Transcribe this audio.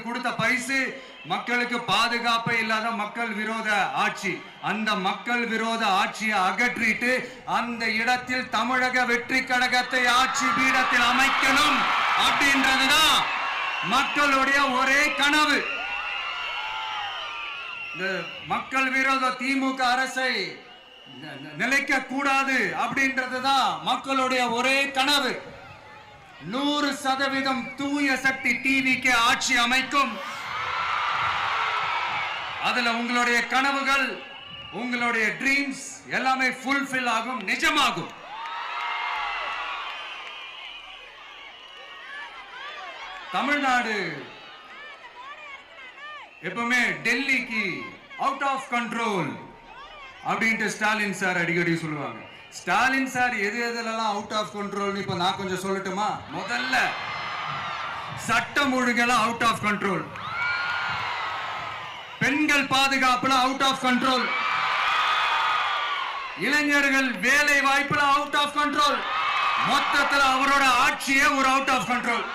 கொடுத்த பரிசு மக்களுக்கு பாதுகாப்பே இல்லாத மக்கள் விரோத ஆட்சி. அந்த மக்கள் விரோத ஆட்சியை அகற்றிட்டு அந்த இடத்தில் தமிழக வெற்றி கழகத்தை ஆட்சி பீடத்தில் அமைக்கணும் அப்படின்றதுதான் மக்களுடைய ஒரே கனவு. இந்த மக்கள் விரோத திமுக அரசை நிலைக்க கூடாது அப்படின்றதுதான் மக்களுடைய ஒரே கனவு. 100% தூய சக்தி டிவிக்கு ஆட்சி அமைக்கும். அதுல உங்களுடைய கனவுகள், உங்களுடைய ட்ரீம்ஸ் எல்லாமே ஃபுல்ஃபில் ஆகும், நிஜமாகும். தமிழ்நாடு எப்பவுமே டெல்லிக்கு அவுட் ஆஃப் கண்ட்ரோல் அப்படின்ட்டு ஸ்டாலின் சார் அடிக்கடி சொல்லுவாங்க. ஸ்டாலின் சார் எது எதுலலாம் அவுட் ஆஃப் கண்ட்ரோல் இப்ப நான் கொஞ்சம் சொல்லட்டுமா? முதல்ல சட்டம் ஒழுங்கெல்லாம் அவுட் ஆஃப் கண்ட்ரோல், பெண்கள் பாதுகாப்புல அவுட் ஆஃப் கண்ட்ரோல், இளைஞர்கள் வேலை வாய்ப்புல அவுட் ஆஃப் கண்ட்ரோல், மொத்தத்தில் அவரோட ஆட்சியே ஒரு அவுட் ஆஃப் கண்ட்ரோல்.